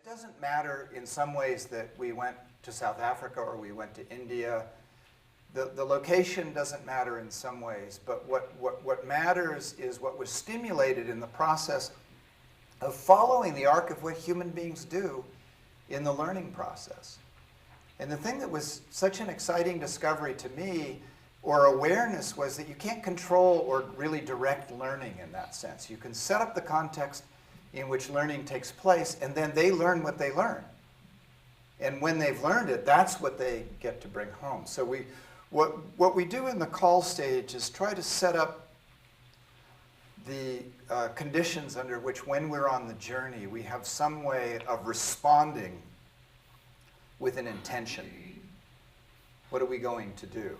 doesn't matter in some ways that we went to South Africa or we went to India. The location doesn't matter in some ways, but what matters is what was stimulated in the process of following the arc of what human beings do in the learning process. And the thing that was such an exciting discovery to me, or awareness, was that you can't control or really direct learning in that sense. You can set up the context in which learning takes place, and then they learn what they learn. And when they've learned it, that's what they get to bring home. So what we do in the call stage is try to set up the conditions under which, when we're on the journey, we have some way of responding with an intention. What are we going to do?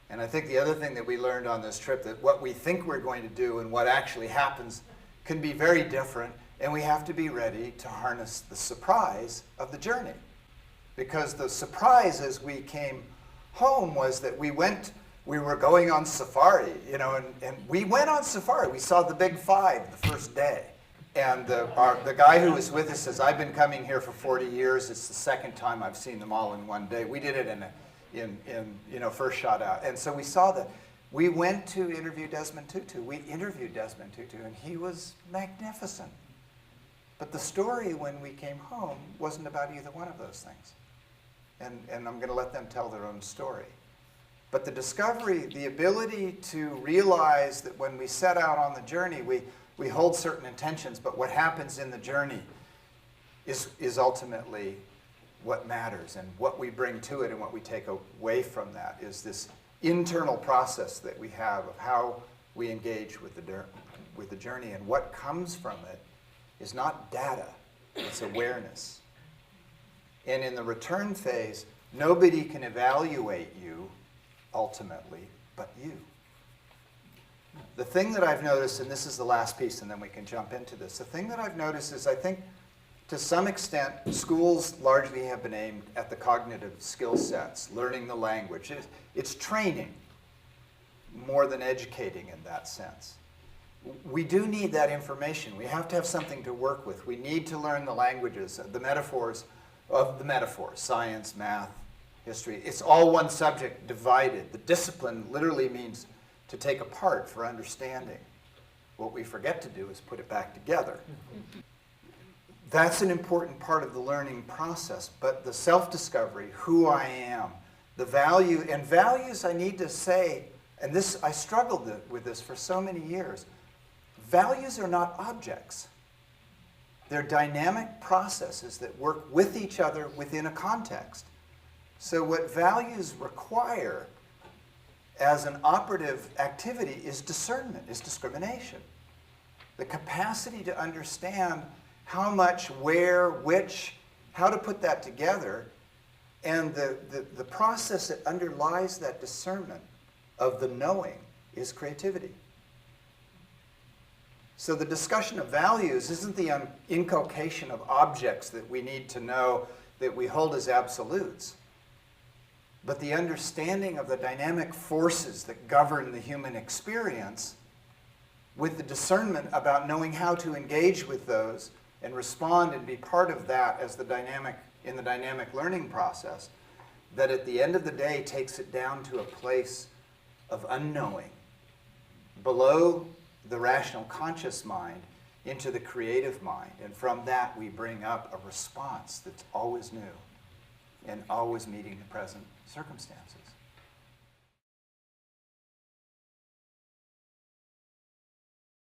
And I think the other thing that we learned on this trip, that what we think we're going to do and what actually happens can be very different, and we have to be ready to harness the surprise of the journey. Because the surprise as we came home was that we were going on safari, and we went on safari. We saw the Big Five the first day. And the guy who was with us says, I've been coming here for 40 years. It's the second time I've seen them all in one day. We did it in first shot out. And so we saw that. We went to interview Desmond Tutu. We interviewed Desmond Tutu, and he was magnificent. But the story when we came home wasn't about either one of those things. And I'm going to let them tell their own story. But the discovery, the ability to realize that when we set out on the journey, we hold certain intentions, but what happens in the journey is ultimately what matters. And what we bring to it and what we take away from that is this internal process that we have of how we engage with the journey. And what comes from it is not data, it's awareness. And in the return phase, nobody can evaluate you ultimately but you. The thing that I've noticed, and this is the last piece and then we can jump into this, the thing that I've noticed is I think to some extent schools largely have been aimed at the cognitive skill sets, learning the language. It's training more than educating in that sense. We do need that information. We have to have something to work with. We need to learn the languages, the metaphors of the metaphors, science, math, history. It's all one subject divided. The discipline literally means to take apart for understanding. What we forget to do is put it back together. That's an important part of the learning process, but the self-discovery, who I am, the value, and values I need to say, and this, I struggled with this for so many years, values are not objects. They're dynamic processes that work with each other within a context. So what values require as an operative activity is discernment, is discrimination. The capacity to understand how much, where, which, how to put that together, and the process that underlies that discernment of the knowing is creativity. So the discussion of values isn't the inculcation of objects that we need to know that we hold as absolutes, but the understanding of the dynamic forces that govern the human experience with the discernment about knowing how to engage with those and respond and be part of that as in the dynamic learning process, that at the end of the day takes it down to a place of unknowing, below the rational conscious mind into the creative mind. And from that we bring up a response that's always new and always meeting the present circumstances.